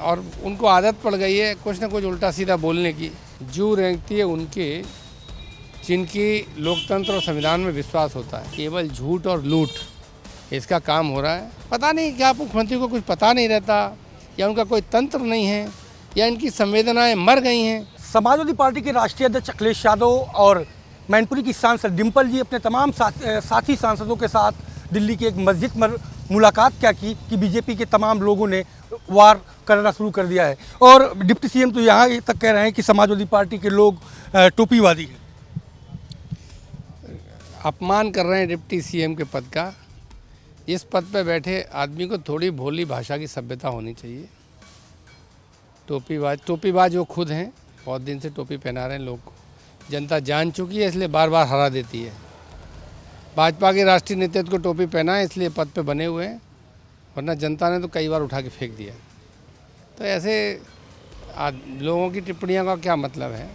और उनको आदत पड़ गई है कुछ ना कुछ उल्टा सीधा बोलने की। जो रेंगती है उनके जिनकी लोकतंत्र और संविधान में विश्वास होता है, केवल झूठ और लूट इसका काम हो रहा है। पता नहीं क्या मुख्यमंत्री को कुछ पता नहीं रहता, या उनका कोई तंत्र नहीं है, या इनकी संवेदनाएं मर गई हैं। समाजवादी पार्टी के राष्ट्रीय अध्यक्ष अखिलेश यादव और मैनपुरी की सांसद डिम्पल जी अपने तमाम साथी सांसदों के साथ दिल्ली की एक मस्जिद में मुलाकात क्या की कि बीजेपी के तमाम लोगों ने वार करना शुरू कर दिया है। और डिप्टी सीएम तो यहाँ तक कह रहे हैं कि समाजवादी पार्टी के लोग टोपीवादी हैं। अपमान कर रहे हैं डिप्टी सीएम के पद का। इस पद पर बैठे आदमी को थोड़ी भोली भाषा की सभ्यता होनी चाहिए। टोपीबाज वो खुद हैं, बहुत दिन से टोपी पहना रहे हैं लोग को। जनता जान चुकी है, इसलिए बार बार हरा देती है। भाजपा के राष्ट्रीय नेतृत्व को टोपी पहना है, इसलिए पद पे बने हुए हैं, वरना जनता ने तो कई बार उठा के फेंक दिया। तो ऐसे लोगों की टिप्पणियों का क्या मतलब है?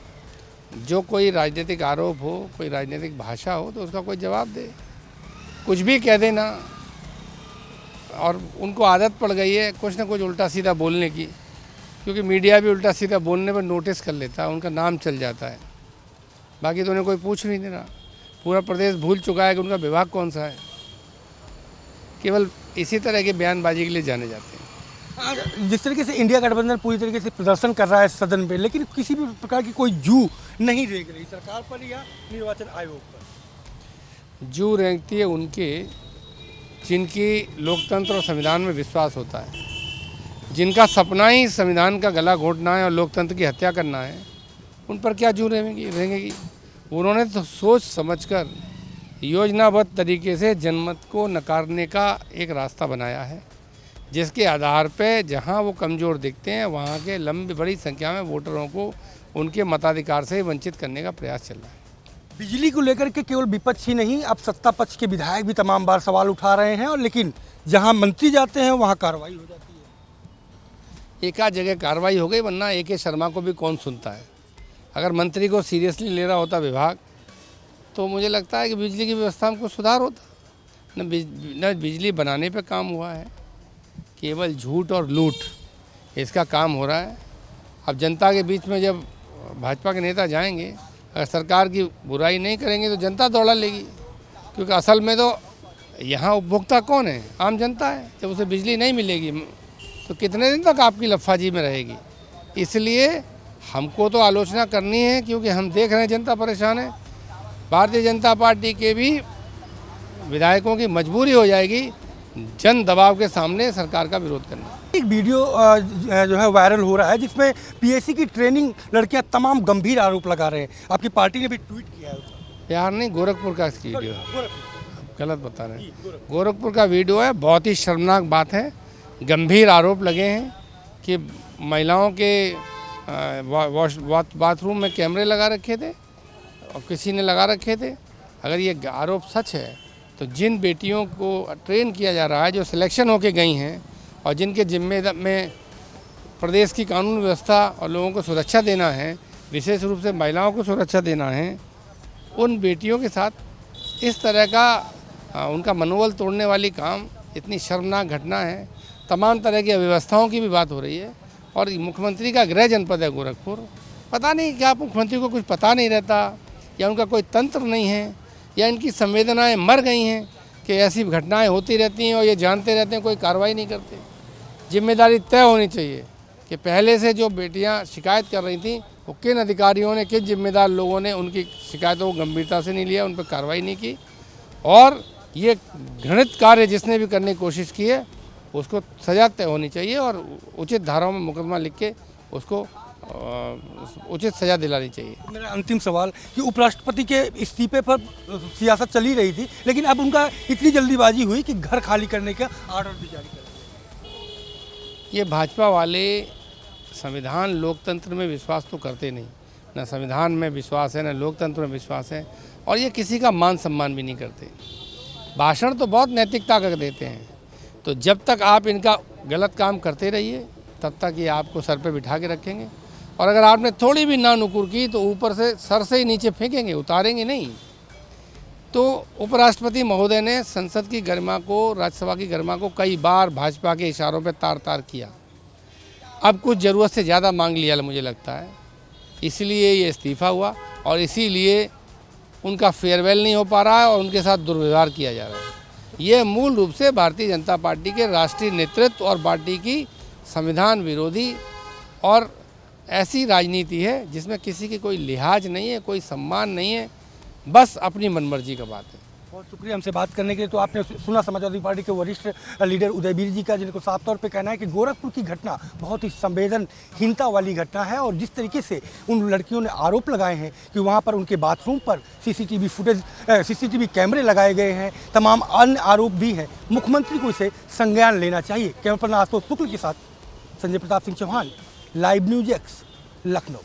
जो कोई राजनीतिक आरोप हो, कोई राजनीतिक भाषा हो, तो उसका कोई जवाब दे। कुछ भी कह देना, और उनको आदत पड़ गई है कुछ ना कुछ उल्टा सीधा बोलने की, क्योंकि मीडिया भी उल्टा सीधा बोलने पर नोटिस कर लेता है, उनका नाम चल जाता है। बाकी तो उन्हें कोई पूछ नहीं दे रहा। पूरा प्रदेश भूल चुका है कि उनका विभाग कौन सा है। केवल इसी तरह की बयानबाजी के लिए जाने जाते हैं। जिस तरीके से इंडिया गठबंधन पूरी तरीके से प्रदर्शन कर रहा है सदन में, लेकिन किसी भी प्रकार की कोई जू नहीं रेंग रही सरकार पर या निर्वाचन आयोग पर। जू रेंगती है उनके जिनकी लोकतंत्र और संविधान में विश्वास होता है, जिनका सपना ही संविधान का गला घोटना है और लोकतंत्र की हत्या करना है। उन पर क्या जू रेंगेगी? उन्होंने तो सोच समझकर योजनाबद्ध तरीके से जनमत को नकारने का एक रास्ता बनाया है, जिसके आधार पे जहां वो कमज़ोर दिखते हैं वहां के लंबी बड़ी संख्या में वोटरों को उनके मताधिकार से वंचित करने का प्रयास चल रहा है। बिजली को लेकर के केवल विपक्ष ही नहीं, अब सत्ता पक्ष के विधायक भी तमाम बार सवाल उठा रहे हैं, और लेकिन जहां मंत्री जाते हैं वहां कार्रवाई हो जाती है। एक आध जगह कार्रवाई हो गई, वरना AK शर्मा को भी कौन सुनता है। अगर मंत्री को सीरियसली ले रहा होता विभाग, तो मुझे लगता है कि बिजली की व्यवस्था में कुछ सुधार होता। न बिजली बनाने पे काम हुआ है, केवल झूठ और लूट इसका काम हो रहा है। अब जनता के बीच में जब भाजपा के नेता जाएंगे, अगर सरकार की बुराई नहीं करेंगे तो जनता दौड़ा लेगी, क्योंकि असल में तो यहाँ उपभोक्ता कौन है? आम जनता है। जब उसे बिजली नहीं मिलेगी तो कितने दिन तक आपकी लफाजी में रहेगी? इसलिए हमको तो आलोचना करनी है, क्योंकि हम देख रहे हैं जनता परेशान है। भारतीय जनता पार्टी के भी विधायकों की मजबूरी हो जाएगी जन दबाव के सामने सरकार का विरोध करना। एक वीडियो जो है वायरल हो रहा है, जिसमें PSC की ट्रेनिंग लड़कियां तमाम गंभीर आरोप लगा रहे हैं। आपकी पार्टी ने भी ट्वीट किया है। बिहार नहीं, गोरखपुर का वीडियो है। गलत बता रहे हैं। गोरखपुर का वीडियो है। बहुत ही शर्मनाक बात है। गंभीर आरोप लगे हैं कि महिलाओं के बाथरूम में कैमरे लगा रखे थे और किसी ने लगा रखे थे। अगर ये आरोप सच है तो जिन बेटियों को ट्रेन किया जा रहा है, जो सिलेक्शन होके गई हैं और जिनके जिम्मे में प्रदेश की कानून व्यवस्था और लोगों को सुरक्षा देना है, विशेष रूप से महिलाओं को सुरक्षा देना है, उन बेटियों के साथ इस तरह का उनका मनोबल तोड़ने वाली काम, इतनी शर्मनाक घटना है। तमाम तरह की अव्यवस्थाओं की भी बात हो रही है। और मुख्यमंत्री का गृह जनपद है गोरखपुर। पता नहीं क्या मुख्यमंत्री को कुछ पता नहीं रहता, या उनका कोई तंत्र नहीं है, या इनकी संवेदनाएं मर गई हैं कि ऐसी घटनाएं होती रहती हैं और ये जानते रहते हैं, कोई कार्रवाई नहीं करते। जिम्मेदारी तय होनी चाहिए कि पहले से जो बेटियां शिकायत कर रही थी, वो किन अधिकारियों ने, किन जिम्मेदार लोगों ने उनकी शिकायतों को गंभीरता से नहीं लिया, उन पर कार्रवाई नहीं की। और ये घृणित कार्य जिसने भी करने की कोशिश की है, उसको सजा तय होनी चाहिए और उचित धाराओं में मुकदमा लिख के उसको उचित सजा दिलानी चाहिए। मेरा अंतिम सवाल कि उपराष्ट्रपति के इस्तीफे पर सियासत चली रही थी, लेकिन अब उनका इतनी जल्दीबाजी हुई कि घर खाली करने का ऑर्डर भी जारी कर दिया। ये भाजपा वाले संविधान लोकतंत्र में विश्वास तो करते नहीं, न संविधान में विश्वास है, न लोकतंत्र में विश्वास है, और ये किसी का मान सम्मान भी नहीं करते। भाषण तो बहुत नैतिकता का देते हैं। तो जब तक आप इनका गलत काम करते रहिए, तब तक ये आपको सर पे बिठा के रखेंगे, और अगर आपने थोड़ी भी ना नुकुर की तो ऊपर से सर से ही नीचे फेंकेंगे, उतारेंगे नहीं। तो उपराष्ट्रपति महोदय ने संसद की गरिमा को, राज्यसभा की गरिमा को कई बार भाजपा के इशारों पर तार तार किया। अब कुछ ज़रूरत से ज़्यादा मांग लिया मुझे लगता है, इसलिए ये इस्तीफ़ा हुआ और इसीलिए उनका फेयरवेल नहीं हो पा रहा है और उनके साथ दुर्व्यवहार किया जा रहा है। ये मूल रूप से भारतीय जनता पार्टी के राष्ट्रीय नेतृत्व और पार्टी की संविधान विरोधी और ऐसी राजनीति है जिसमें किसी की कोई लिहाज नहीं है, कोई सम्मान नहीं है, बस अपनी मनमर्जी का बात है। बहुत शुक्रिया हमसे बात करने के लिए। तो आपने सुना समाजवादी पार्टी के वरिष्ठ लीडर उदयवीर जी का, जिनको साफ तौर पे कहना है कि गोरखपुर की घटना बहुत ही संवेदनहीनता वाली घटना है और जिस तरीके से उन लड़कियों ने आरोप लगाए हैं कि वहाँ पर उनके बाथरूम पर सीसीटीवी कैमरे लगाए गए हैं, तमाम अन्य आरोप भी हैं, मुख्यमंत्री को इसे संज्ञान लेना चाहिए। कैमरा पर्सन आशुतोष शुक्ल के साथ Sanjay Pratap Singh Chauhan, live news X, Lucknow.